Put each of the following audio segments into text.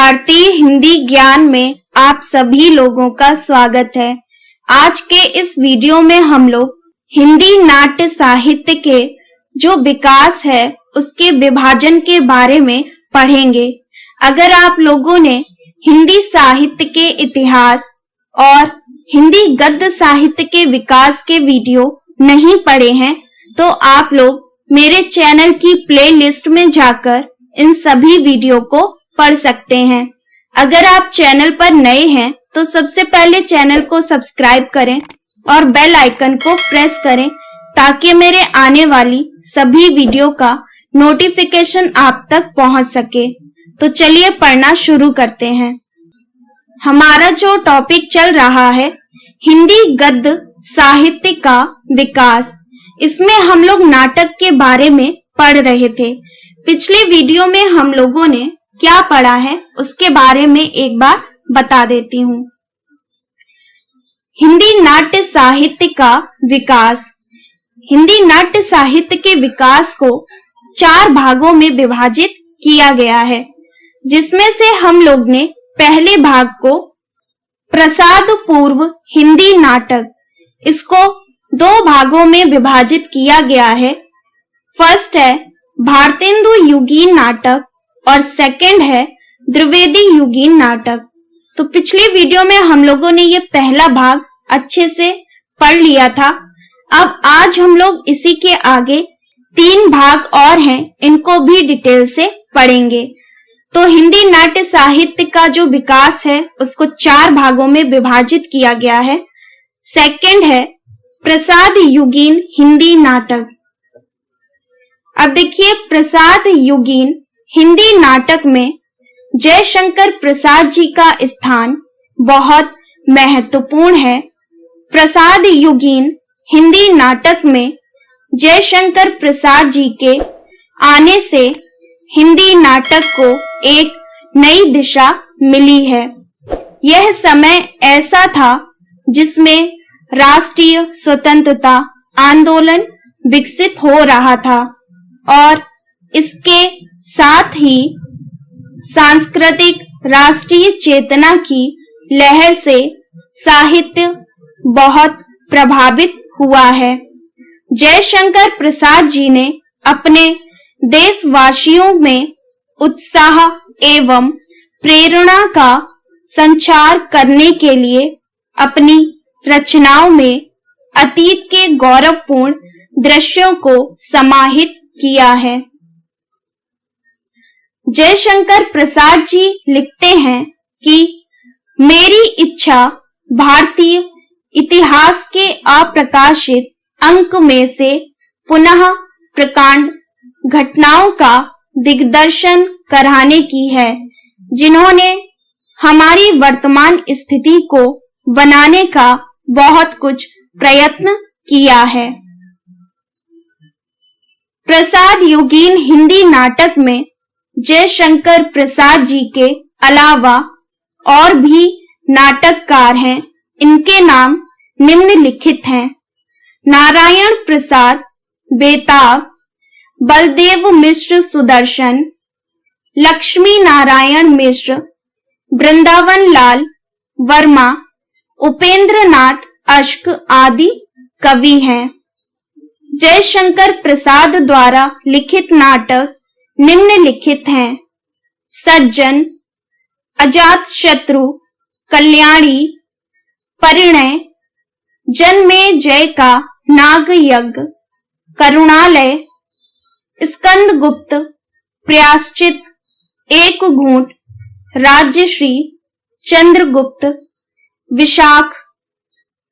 भारतीय हिंदी ज्ञान में आप सभी लोगों का स्वागत है। आज के इस वीडियो में हम लोग हिंदी नाट्य साहित्य के जो विकास है उसके विभाजन के बारे में पढ़ेंगे। अगर आप लोगों ने हिंदी साहित्य के इतिहास और हिंदी गद्य साहित्य के विकास के वीडियो नहीं पढ़े हैं तो आप लोग मेरे चैनल की प्लेलिस्ट में जाकर इन सभी वीडियो को पढ़ सकते हैं। अगर आप चैनल पर नए हैं तो सबसे पहले चैनल को सब्सक्राइब करें और बेल आइकन को प्रेस करें ताकि मेरे आने वाली सभी वीडियो का नोटिफिकेशन आप तक पहुंच सके। तो चलिए पढ़ना शुरू करते हैं। हमारा जो टॉपिक चल रहा है हिंदी गद्य साहित्य का विकास, इसमें हम लोग नाटक के बारे में पढ़ रहे थे। पिछले वीडियो में हम लोगों ने क्या पढ़ा है उसके बारे में एक बार बता देती हूँ। हिंदी नाट्य साहित्य का विकास। हिंदी नाट्य साहित्य के विकास को 4 भागों में विभाजित किया गया है, जिसमें से हम लोग ने पहले भाग को प्रसाद पूर्व हिंदी नाटक, इसको 2 भागों में विभाजित किया गया है। फर्स्ट है भारतेंदु युगीन नाटक और सेकंड है द्विवेदी युगीन नाटक। तो पिछले वीडियो में हम लोगों ने ये पहला भाग अच्छे से पढ़ लिया था। अब आज हम लोग इसी के आगे 3 भाग और हैं, इनको भी डिटेल से पढ़ेंगे। तो हिंदी नाट्य साहित्य का जो विकास है उसको 4 भागों में विभाजित किया गया है। सेकंड है प्रसाद युगीन हिंदी नाटक। अब देखिए, प्रसाद युगीन हिंदी नाटक में जयशंकर प्रसाद जी का स्थान बहुत महत्वपूर्ण है। प्रसाद युगीन हिंदी नाटक में जयशंकर प्रसाद जी के आने से हिंदी नाटक को एक नई दिशा मिली है। यह समय ऐसा था जिसमें राष्ट्रीय स्वतंत्रता आंदोलन विकसित हो रहा था और इसके साथ ही सांस्कृतिक राष्ट्रीय चेतना की लहर से साहित्य बहुत प्रभावित हुआ है। जयशंकर प्रसाद जी ने अपने देशवासियों में उत्साह एवं प्रेरणा का संचार करने के लिए अपनी रचनाओं में अतीत के गौरवपूर्ण दृश्यों को समाहित किया है। जयशंकर प्रसाद जी लिखते हैं कि मेरी इच्छा भारतीय इतिहास के अप्रकाशित अंक में से पुनः प्रकांड घटनाओं का दिग्दर्शन कराने की है, जिन्होंने हमारी वर्तमान स्थिति को बनाने का बहुत कुछ प्रयत्न किया है। प्रसाद युगीन हिंदी नाटक में जयशंकर प्रसाद जी के अलावा और भी नाटककार हैं। इनके नाम निम्नलिखित हैं: नारायण प्रसाद बेताब, बलदेव मिश्र सुदर्शन, लक्ष्मी नारायण मिश्र, वृंदावन लाल वर्मा, उपेंद्र नाथ अश्क आदि कवि हैं। जयशंकर प्रसाद द्वारा लिखित नाटक निम्नलिखित हैं: सज्जन, अजातशत्रु, कल्याणी, परिणय, जन्मेजय का नाग यज्ञ, करुणालय, स्कंदगुप्त, प्रायश्चित, एक घूंट, राज्यश्री, चंद्रगुप्त, विशाख,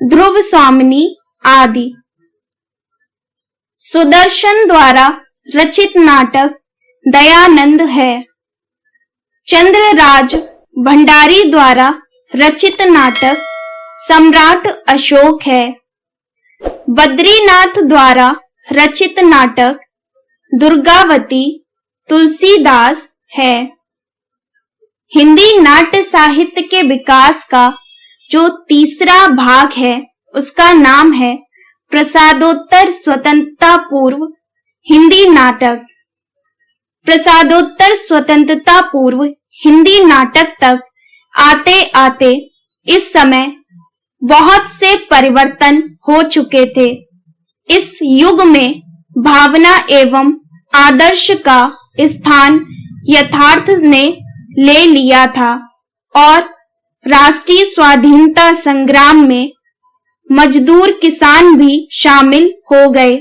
ध्रुव स्वामिनी आदि। सुदर्शन द्वारा रचित नाटक दयानंद है। चंद्रराज भंडारी द्वारा रचित नाटक सम्राट अशोक है। बद्रीनाथ द्वारा रचित नाटक दुर्गावती तुलसीदास है। हिंदी नाट्य साहित्य के विकास का जो तीसरा भाग है उसका नाम है प्रसादोत्तर स्वतंत्रता पूर्व हिंदी नाटक। प्रसादोत्तर स्वतंत्रता पूर्व हिंदी नाटक तक आते आते इस समय बहुत से परिवर्तन हो चुके थे। इस युग में भावना एवं आदर्श का स्थान यथार्थ ने ले लिया था और राष्ट्रीय स्वाधीनता संग्राम में मजदूर किसान भी शामिल हो गए।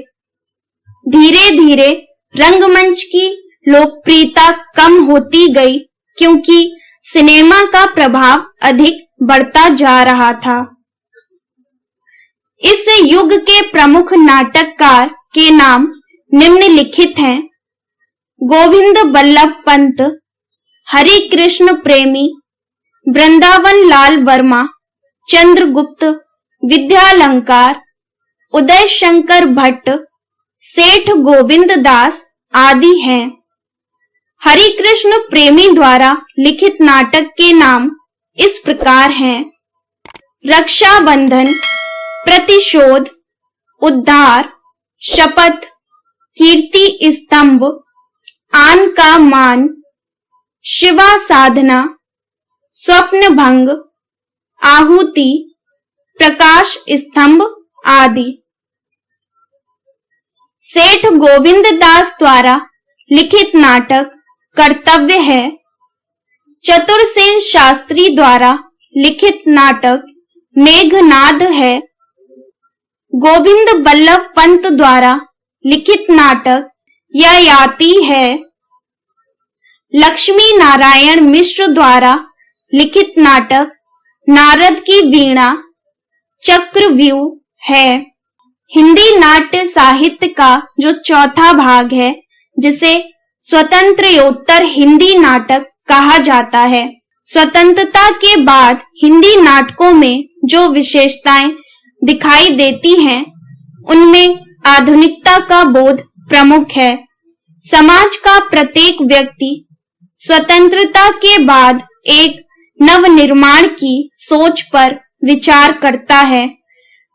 धीरे धीरे रंगमंच की लोकप्रियता कम होती गई क्योंकि सिनेमा का प्रभाव अधिक बढ़ता जा रहा था। इस युग के प्रमुख नाटककार के नाम निम्नलिखित हैं: गोविंद बल्लभ पंत, हरि कृष्ण प्रेमी, वृंदावन लाल वर्मा, चंद्रगुप्त, विद्यालंकार, उदय शंकर भट्ट, सेठ गोविंद दास आदि हैं। हरि कृष्ण प्रेमी द्वारा लिखित नाटक के नाम इस प्रकार हैं: रक्षाबंधन, प्रतिशोध, उद्धार, शपथ, कीर्ति स्तंभ, आन का मान, शिवा साधना, स्वप्न भंग, आहुति, प्रकाश स्तंभ आदि। सेठ गोविंद दास द्वारा लिखित नाटक कर्तव्य है। चतुरसेन शास्त्री द्वारा लिखित नाटक मेघनाद है। गोविंद बल्लभ पंत द्वारा लिखित नाटक ययाति है। लक्ष्मी नारायण मिश्र द्वारा लिखित नाटक नारद की वीणा चक्रव्यूह है। हिंदी नाट्य साहित्य का जो चौथा भाग है, जिसे स्वतंत्रोत्तर हिंदी नाटक कहा जाता है। स्वतंत्रता के बाद हिंदी नाटकों में जो विशेषताएं दिखाई देती हैं, उनमें आधुनिकता का बोध प्रमुख है। समाज का प्रत्येक व्यक्ति स्वतंत्रता के बाद एक नवनिर्माण की सोच पर विचार करता है,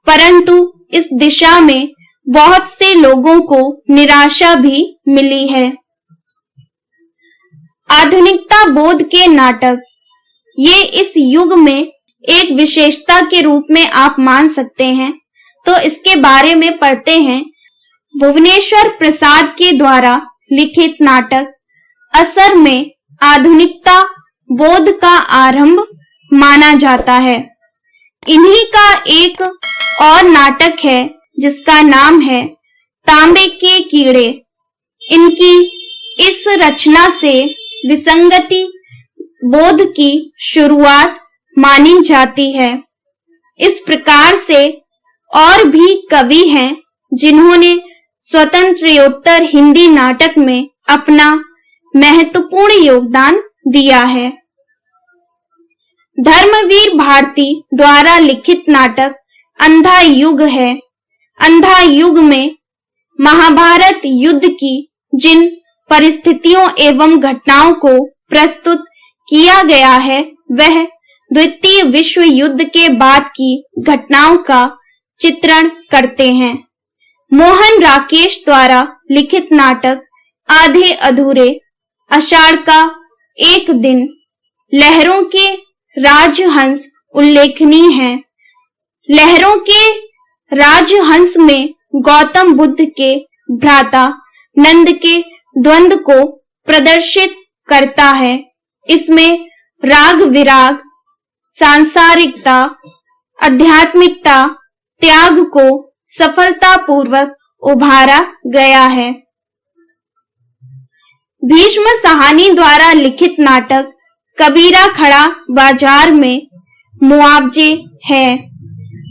परंतु इस दिशा में बहुत से लोगों को निराशा भी मिली है। आधुनिकता बोध के नाटक, ये इस युग में एक विशेषता के रूप में आप मान सकते हैं। तो इसके बारे में पढ़ते हैं। भुवनेश्वर प्रसाद के द्वारा लिखित नाटक असर में आधुनिकता बोध का आरंभ माना जाता है। इन्हीं का एक और नाटक है जिसका नाम है तांबे के कीड़े। इनकी इस रचना से विसंगति बोध की शुरुआत मानी जाती है। इस प्रकार से और भी कवि हैं जिन्होंने स्वतंत्रोत्तर हिंदी नाटक में अपना महत्वपूर्ण योगदान दिया है। धर्मवीर भारती द्वारा लिखित नाटक अंधा युग है। अंधा युग में महाभारत युद्ध की जिन परिस्थितियों एवं घटनाओं को प्रस्तुत किया गया है, वह द्वितीय विश्व युद्ध के बाद की घटनाओं का चित्रण करते हैं। मोहन राकेश द्वारा लिखित नाटक आधे अधूरे, आषाढ़ का एक दिन, लहरों के राजहंस उल्लेखनीय हैं। लहरों के राजहंस में गौतम बुद्ध के भ्राता नंद के द्वंद्व को प्रदर्शित करता है। इसमें राग विराग, सांसारिकता, आध्यात्मिकता, त्याग को सफलतापूर्वक उभारा गया है। भीष्म साहनी द्वारा लिखित नाटक कबीरा खड़ा बाजार में मुआवजे है।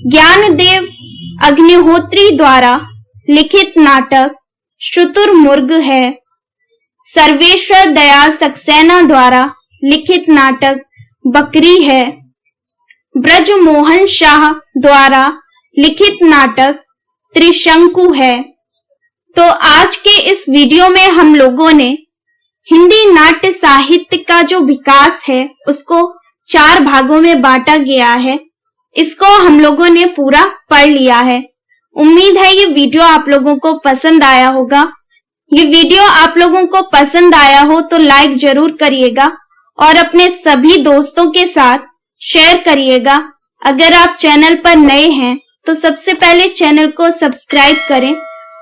ज्ञानदेव अग्निहोत्री द्वारा लिखित नाटक शुतुरमुर्ग है। सर्वेश्वर दयाल सक्सेना द्वारा लिखित नाटक बकरी है। ब्रजमोहन शाह द्वारा लिखित नाटक त्रिशंकु है। तो आज के इस वीडियो में हम लोगों ने हिंदी नाट्य साहित्य का जो विकास है उसको 4 भागों में बांटा गया है। इसको हम लोगों ने पूरा पढ़ लिया है। उम्मीद है ये वीडियो आप लोगों को पसंद आया होगा। ये वीडियो आप लोगों को पसंद आया हो तो लाइक जरूर करिएगा और अपने सभी दोस्तों के साथ शेयर करिएगा। अगर आप चैनल पर नए हैं तो सबसे पहले चैनल को सब्सक्राइब करें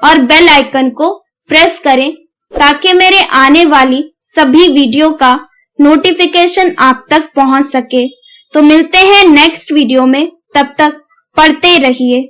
और बेल आइकन को प्रेस करें ताकि मेरे आने वाली सभी वीडियो का नोटिफिकेशन आप तक पहुंच सके। तो मिलते हैं नेक्स्ट वीडियो में, तब तक पढ़ते रहिए।